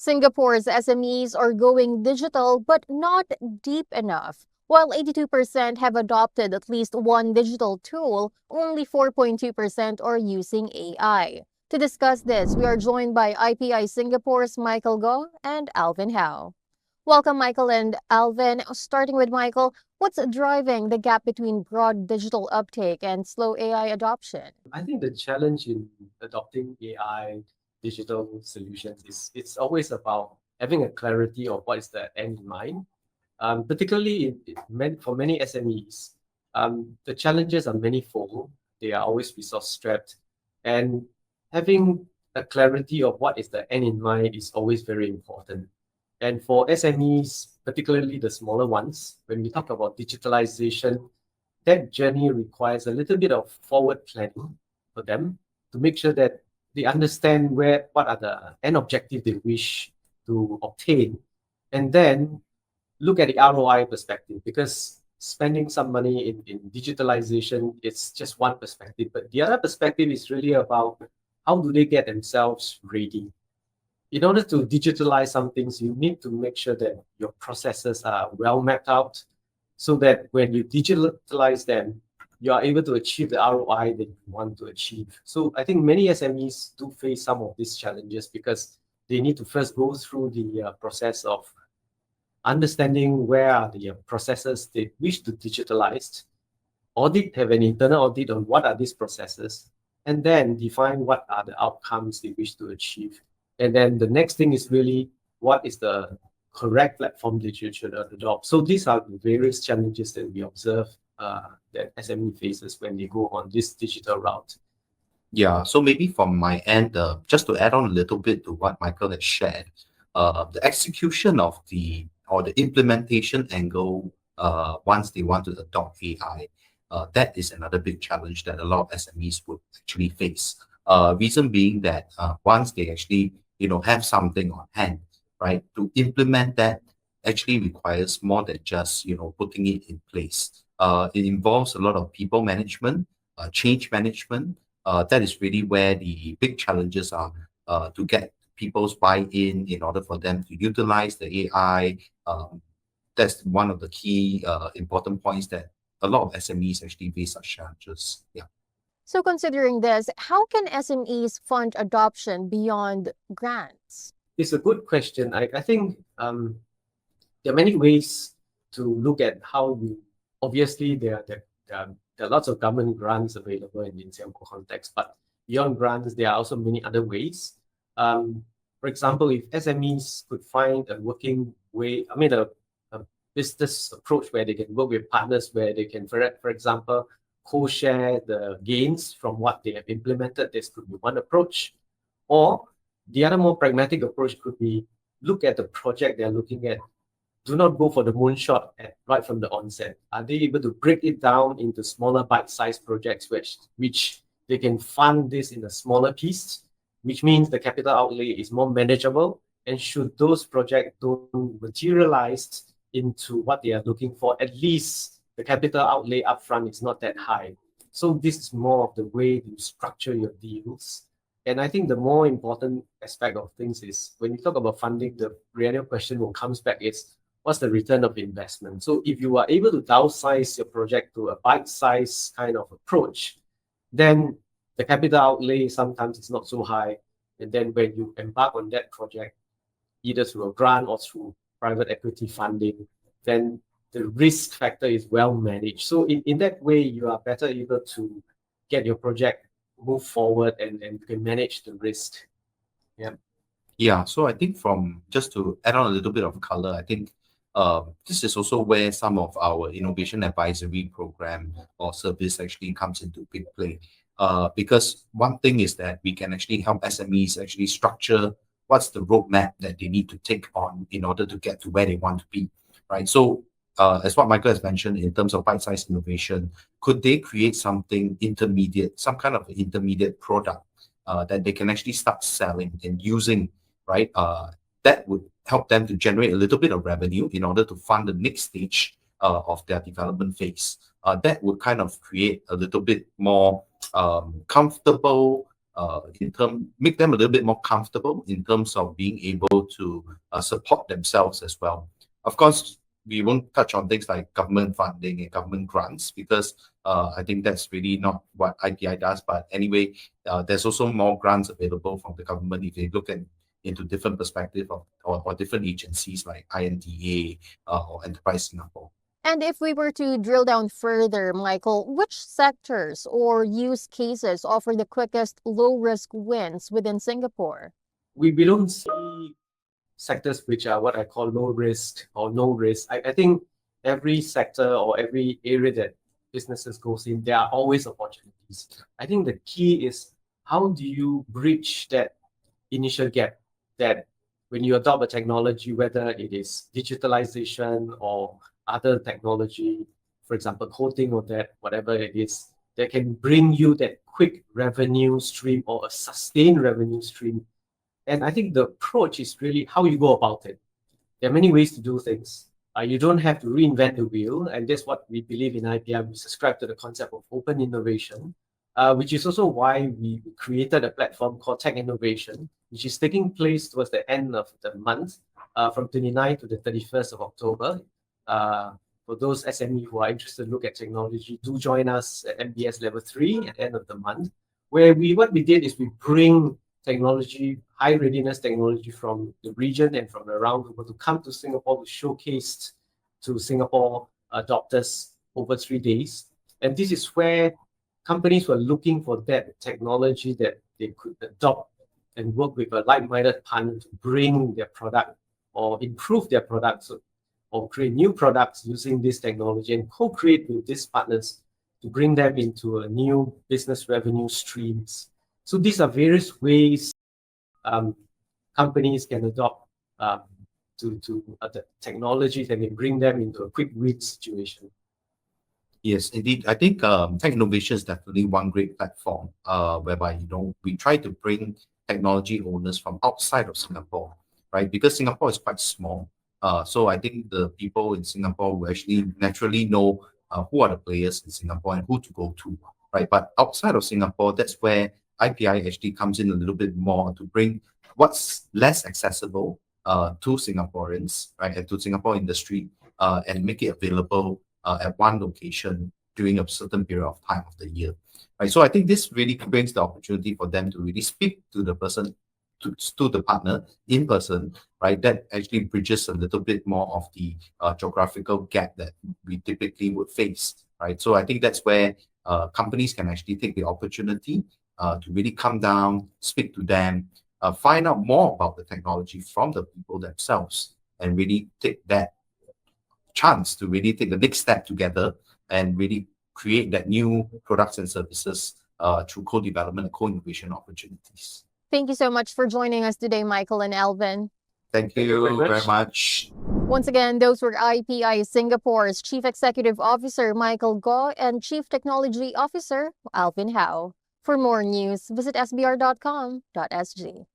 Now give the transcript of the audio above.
Singapore's SMEs are going digital but not deep enough. While 82% have adopted at least one digital tool, only 4.2% are using AI. To discuss this, we are joined by IPI Singapore's Michael Go and Alvin Howe. Welcome, Michael and Alvin. Starting with Michael, what's driving the gap between broad digital uptake and slow AI adoption? I think the challenge in adopting AI digital solutions is it's always about having a clarity of what is the end in mind. Particularly for many SMEs, the challenges are manifold. They are always resource strapped, and having a clarity of what is the end in mind is always very important. And for SMEs, particularly the smaller ones, when we talk about digitalization, that journey requires a little bit of forward planning for them to make sure that they understand what are the end objective they wish to obtain, and then look at the ROI perspective, because spending some money in digitalization is just one perspective, but the other perspective is really about how do they get themselves ready. In order to digitalize some things, you need to make sure that your processes are well mapped out so that when you digitalize them, you are able to achieve the ROI that you want to achieve. So I think many SMEs do face some of these challenges because they need to first go through the process of understanding where are the processes they wish to digitalize, have an internal audit on what are these processes, and then define what are the outcomes they wish to achieve. And then the next thing is really what is the correct platform that you should adopt. So these are the various challenges that we observe that SME faces when they go on this digital route. Yeah, so maybe from my end, just to add on a little bit to what Michael has shared, the execution of the implementation angle, once they want to adopt AI, that is another big challenge that a lot of SMEs would actually face. Reason being that once they actually have something on hand, right, to implement that actually requires more than just putting it in place. It involves a lot of people management, change management. That is really where the big challenges are, to get people's buy-in in order for them to utilize the AI. That's one of the key important points that a lot of SMEs actually face such challenges. Yeah. So considering this, how can SMEs fund adoption beyond grants? It's a good question. I think there are many ways to look at how you, obviously there are lots of government grants available in Singapore context, but beyond grants, there are also many other ways. For example, if SMEs could find a working way, a business approach where they can work with partners, where they can, for example, co-share the gains from what they have implemented, this could be one approach. Or the other more pragmatic approach could be look at the project they're looking at. Do not go for the moonshot right from the onset. Are they able to break it down into smaller bite-sized projects which they can fund this in a smaller piece, which means the capital outlay is more manageable, and should those projects don't materialize into what they are looking for, at least the capital outlay upfront is not that high. So this is more of the way you structure your deals. And I think the more important aspect of things is when you talk about funding, the real question will comes back is what's the return of investment? So if you are able to downsize your project to a bite-size kind of approach, then the capital outlay sometimes is not so high. And then when you embark on that project, either through a grant or through private equity funding, then the risk factor is well managed. So in that way, you are better able to get your project move forward and you can manage the risk. Yeah. Yeah, so I think just to add on a little bit of color, I think this is also where some of our innovation advisory program or service actually comes into big play. Because one thing is that we can actually help SMEs actually structure what's the roadmap that they need to take on in order to get to where they want to be, right? So as what Michael has mentioned in terms of bite-sized innovation, could they create something intermediate, some kind of intermediate product that they can actually start selling and using, right? That would help them to generate a little bit of revenue in order to fund the next stage of their development phase. That would kind of create a little bit more comfortable make them a little bit more comfortable in terms of being able to support themselves as well. Of course, we won't touch on things like government funding and government grants because I think that's really not what IPI does. But anyway, there's also more grants available from the government if they look into different perspective or different agencies like INDA or Enterprise Singapore. And if we were to drill down further, Michael, which sectors or use cases offer the quickest low-risk wins within Singapore? We don't see sectors which are what I call low risk or no risk. I think every sector or every area that businesses goes in, there are always opportunities. I think the key is how do you bridge that initial gap that when you adopt a technology, whether it is digitalization or other technology, for example, coding or that, whatever it is, that can bring you that quick revenue stream or a sustained revenue stream. And I think the approach is really how you go about it. There are many ways to do things. You don't have to reinvent the wheel. And that's what we believe in IPI. We subscribe to the concept of open innovation, which is also why we created a platform called Tech Innovation, which is taking place towards the end of the month, from 29th to the 31st of October. For those SME who are interested to look at technology, do join us at MBS Level 3 at the end of the month, where what we did is we bring technology, high readiness technology from the region and from around the world to come to Singapore to showcase to Singapore adopters over 3 days. And this is where companies were looking for that technology that they could adopt and work with a like-minded partner to bring their product or improve their products or create new products using this technology and co-create with these partners to bring them into a new business revenue streams. So these are various ways companies can adopt to the technologies and then bring them into a quick win situation. Yes, indeed. I think Tech Innovation is definitely one great platform whereby we try to bring technology owners from outside of Singapore, right? Because Singapore is quite small. So I think the people in Singapore will actually naturally know who are the players in Singapore and who to go to, right? But outside of Singapore, that's where IPI actually comes in a little bit more to bring what's less accessible to Singaporeans, right, and to Singapore industry, and make it available at one location during a certain period of time of the year, right? So I think this really brings the opportunity for them to really speak to the person, to the partner in person, right? That actually bridges a little bit more of the geographical gap that we typically would face, right? So I think that's where companies can actually take the opportunity to really come down, speak to them, find out more about the technology from the people themselves, and really take that chance to really take the next step together and really create that new products and services through co-development and co-innovation opportunities. Thank you so much for joining us today, Michael and Alvin. Thank you very much. Once again, those were IPI Singapore's Chief Executive Officer Michael Goh and Chief Technology Officer Alvin Howe. For more news, visit sbr.com.sg.